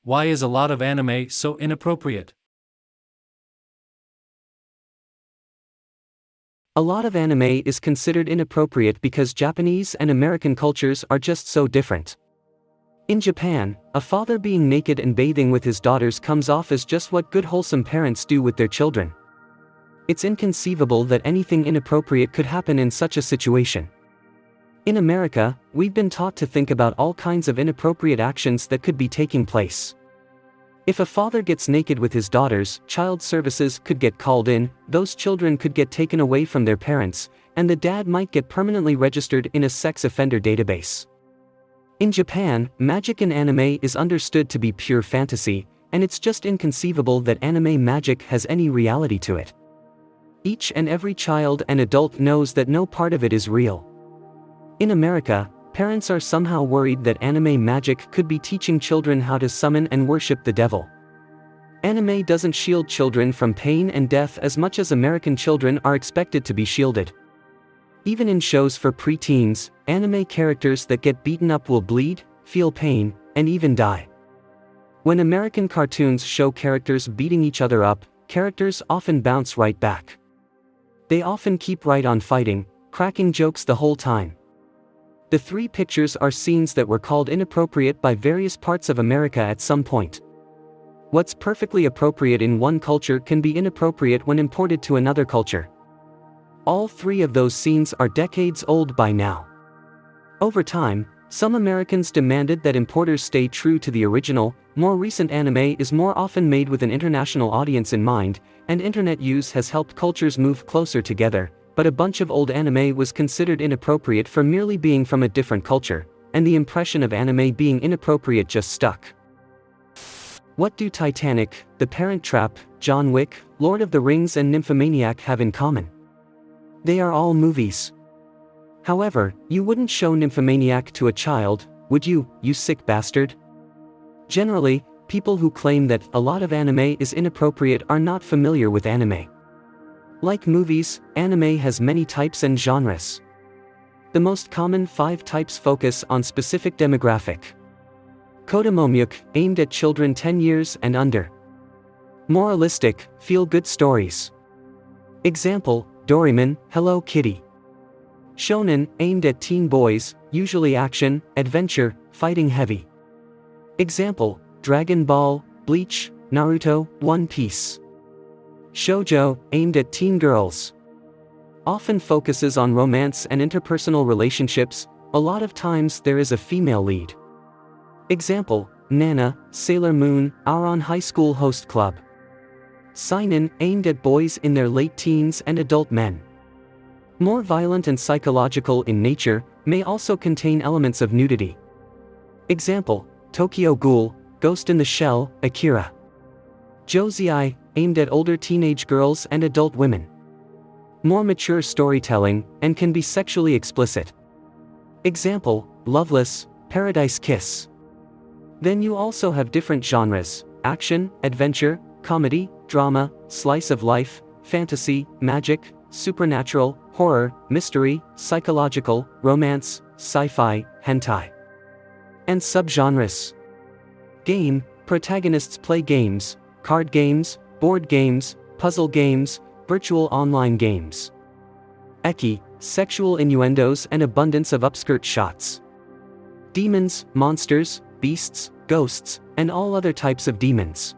Why is a lot of anime so inappropriate? A lot of anime is considered inappropriate because Japanese and American cultures are just so different. In Japan, a father being naked and bathing with his daughters comes off as just what good wholesome parents do with their children. It's inconceivable that anything inappropriate could happen in such a situation. In America, we've been taught to think about all kinds of inappropriate actions that could be taking place. If a father gets naked with his daughters, child services could get called in, those children could get taken away from their parents, and the dad might get permanently registered in a sex offender database. In Japan, magic in anime is understood to be pure fantasy, and it's just inconceivable that anime magic has any reality to it. Each and every child and adult knows that no part of it is real. In America, parents are somehow worried that anime magic could be teaching children how to summon and worship the devil. Anime doesn't shield children from pain and death as much as American children are expected to be shielded. Even in shows for pre-teens, anime characters that get beaten up will bleed, feel pain, and even die. When American cartoons show characters beating each other up, characters often bounce right back. They often keep right on fighting, cracking jokes the whole time. The three pictures are scenes that were called inappropriate by various parts of America at some point. What's perfectly appropriate in one culture can be inappropriate when imported to another culture. All three of those scenes are decades old by now. Over time, some Americans demanded that importers stay true to the original. More recent anime is more often made with an international audience in mind, and internet use has helped cultures move closer together. But a bunch of old anime was considered inappropriate for merely being from a different culture, and the impression of anime being inappropriate just stuck. What do Titanic, The Parent Trap, John Wick, Lord of the Rings and Nymphomaniac have in common? They are all movies. However, you wouldn't show Nymphomaniac to a child, would you, you sick bastard? Generally, people who claim that a lot of anime is inappropriate are not familiar with anime. Like movies, anime has many types and genres. The most common 5 types focus on specific demographic. Kodomomyuk, aimed at children 10 years and under. Moralistic, feel-good stories. Example, Doraemon, Hello Kitty. Shonen, aimed at teen boys, usually action, adventure, fighting heavy. Example, Dragon Ball, Bleach, Naruto, One Piece. Shoujo, aimed at teen girls. Often focuses on romance and interpersonal relationships, a lot of times there is a female lead. Example, Nana, Sailor Moon, Ouran High School Host Club. Seinen, aimed at boys in their late teens and adult men. More violent and psychological in nature, may also contain elements of nudity. Example, Tokyo Ghoul, Ghost in the Shell, Akira. Josei, aimed at older teenage girls and adult women. More mature storytelling, and can be sexually explicit. Example, Loveless, Paradise Kiss. Then you also have different genres: action, adventure, comedy, drama, slice of life, fantasy, magic, supernatural, horror, mystery, psychological, romance, sci-fi, hentai. And subgenres. Game, protagonists play games, card games, board games, puzzle games, virtual online games. Eki, sexual innuendos and abundance of upskirt shots. Demons, monsters, beasts, ghosts, and all other types of demons.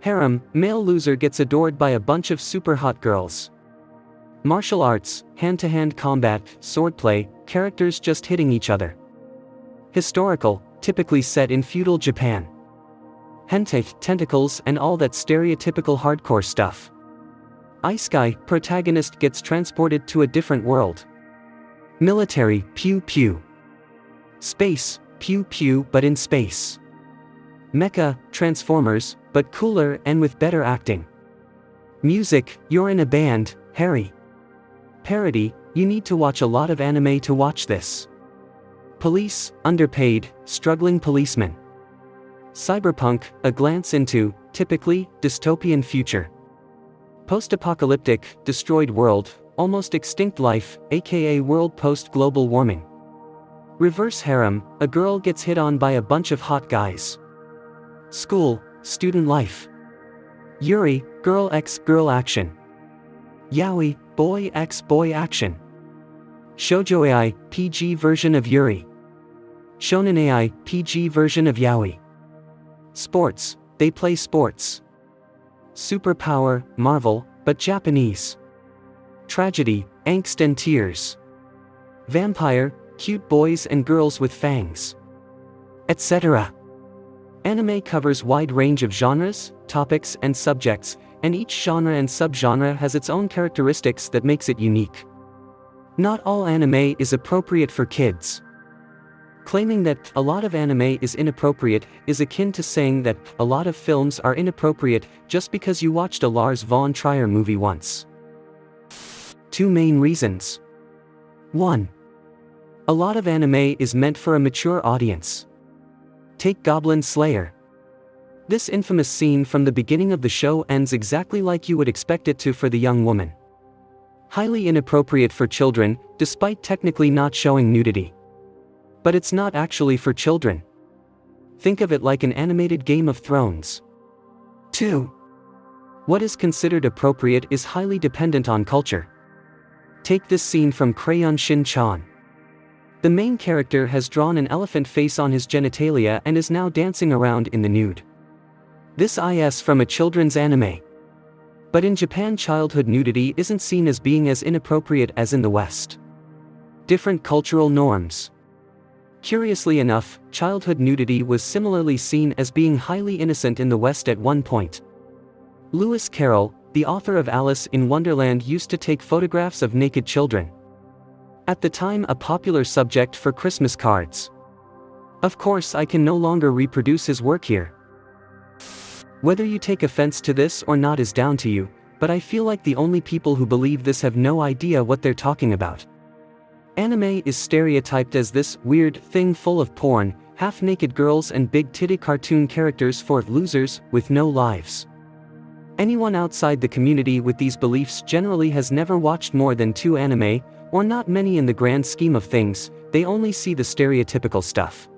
Harem, male loser gets adored by a bunch of super hot girls. Martial arts, hand-to-hand combat, swordplay, characters just hitting each other. Historical, typically set in feudal Japan. Hentai, tentacles and all that stereotypical hardcore stuff. Isekai, protagonist gets transported to a different world. Military, pew pew. Space, pew pew but in space. Mecha, Transformers, but cooler and with better acting. Music, you're in a band, Harry. Parody, you need to watch a lot of anime to watch this. Police, underpaid, struggling policemen. Cyberpunk, a glance into, typically, dystopian future. Post-apocalyptic, destroyed world, almost extinct life, aka world post-global warming. Reverse harem, a girl gets hit on by a bunch of hot guys. School, student life. Yuri, girl x girl action. Yaoi, boy x boy action. Shoujo AI, PG version of Yuri. Shonen AI, PG version of Yaoi. Sports, they play sports. Superpower, Marvel, but Japanese. Tragedy, angst and tears. Vampire, cute boys and girls with fangs. Etc. Anime covers wide range of genres, topics and subjects, and each genre and subgenre has its own characteristics that makes it unique. Not all anime is appropriate for kids. Claiming that a lot of anime is inappropriate is akin to saying that a lot of films are inappropriate just because you watched a Lars von Trier movie once. 2 main reasons. 1. A lot of anime is meant for a mature audience. Take Goblin Slayer. This infamous scene from the beginning of the show ends exactly like you would expect it to for the young woman. Highly inappropriate for children, despite technically not showing nudity. But it's not actually for children. Think of it like an animated Game of Thrones. 2. What is considered appropriate is highly dependent on culture. Take this scene from Crayon Shin-chan. The main character has drawn an elephant face on his genitalia and is now dancing around in the nude. This is from a children's anime. But in Japan, childhood nudity isn't seen as being as inappropriate as in the West. Different cultural norms. Curiously enough, childhood nudity was similarly seen as being highly innocent in the West at one point. Lewis Carroll, the author of Alice in Wonderland, used to take photographs of naked children. At the time, a popular subject for Christmas cards. Of course, I can no longer reproduce his work here. Whether you take offense to this or not is down to you, but I feel like the only people who believe this have no idea what they're talking about. Anime is stereotyped as this weird thing full of porn, half-naked girls and big-titty cartoon characters for losers with no lives. Anyone outside the community with these beliefs generally has never watched more than 2 anime, or not many in the grand scheme of things. They only see the stereotypical stuff.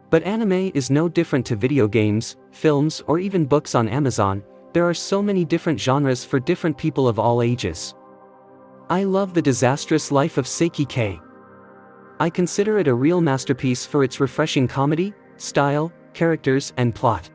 But anime is no different to video games, films, or even books on Amazon. There are so many different genres for different people of all ages. I love The Disastrous Life of Seiki K. I consider it a real masterpiece for its refreshing comedy, style, characters, and plot.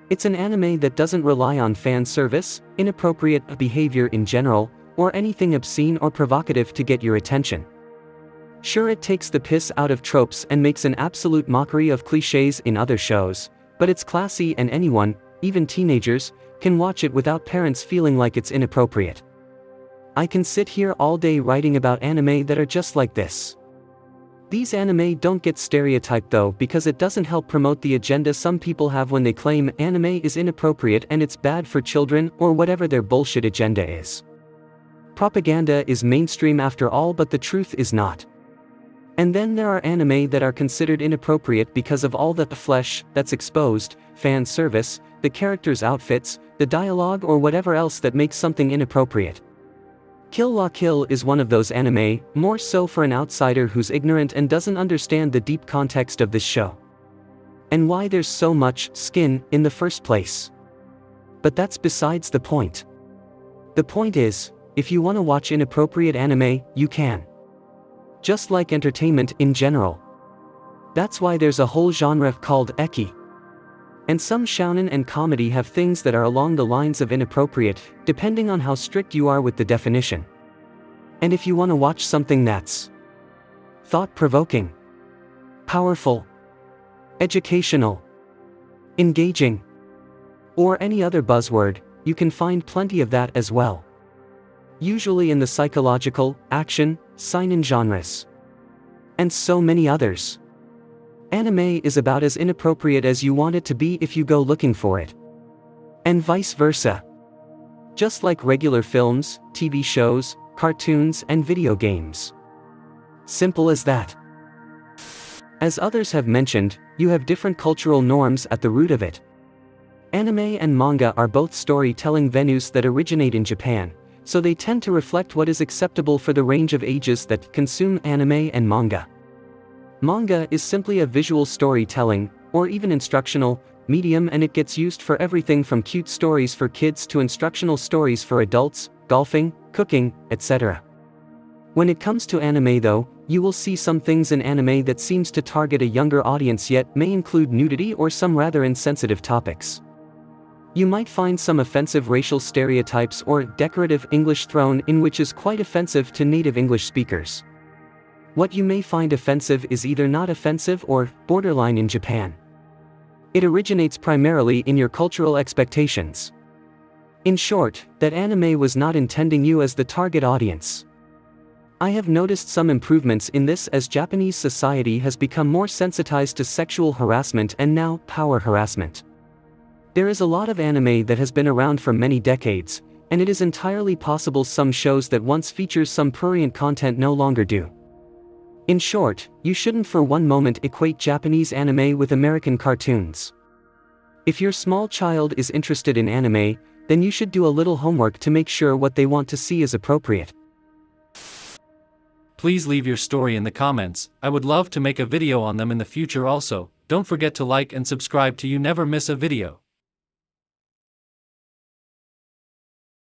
It's an anime that doesn't rely on fan service, inappropriate behavior in general, or anything obscene or provocative to get your attention. Sure, it takes the piss out of tropes and makes an absolute mockery of cliches in other shows, but it's classy and anyone, even teenagers, can watch it without parents feeling like it's inappropriate. I can sit here all day writing about anime that are just like this. These anime don't get stereotyped though, because it doesn't help promote the agenda some people have when they claim anime is inappropriate and it's bad for children or whatever their bullshit agenda is. Propaganda is mainstream after all, but the truth is not. And then there are anime that are considered inappropriate because of all the flesh that's exposed, fan service, the characters' outfits, the dialogue, or whatever else that makes something inappropriate. Kill la Kill is one of those anime, more so for an outsider who's ignorant and doesn't understand the deep context of this show. And why there's so much skin in the first place. But that's besides the point. The point is, if you want to watch inappropriate anime, you can. Just like entertainment in general. That's why there's a whole genre called eki. And some shounen and comedy have things that are along the lines of inappropriate, depending on how strict you are with the definition. And if you want to watch something that's thought-provoking, powerful, educational, engaging, or any other buzzword, you can find plenty of that as well. Usually in the psychological, action, seinen genres. And so many others. Anime is about as inappropriate as you want it to be if you go looking for it. And vice versa. Just like regular films, TV shows, cartoons, and video games. Simple as that. As others have mentioned, you have different cultural norms at the root of it. Anime and manga are both storytelling venues that originate in Japan, so they tend to reflect what is acceptable for the range of ages that consume anime and manga. Manga is simply a visual storytelling, or even instructional, medium, and it gets used for everything from cute stories for kids to instructional stories for adults, golfing, cooking, etc. When it comes to anime though, you will see some things in anime that seems to target a younger audience yet may include nudity or some rather insensitive topics. You might find some offensive racial stereotypes or decorative English thrown in which is quite offensive to native English speakers. What you may find offensive is either not offensive or borderline in Japan. It originates primarily in your cultural expectations. In short, that anime was not intending you as the target audience. I have noticed some improvements in this as Japanese society has become more sensitized to sexual harassment and now power harassment. There is a lot of anime that has been around for many decades, and it is entirely possible some shows that once features some prurient content no longer do. In short, you shouldn't for one moment equate Japanese anime with American cartoons. If your small child is interested in anime, then you should do a little homework to make sure what they want to see is appropriate. Please leave your story in the comments. I would love to make a video on them in the future also. Don't forget to like and subscribe to you never miss a video.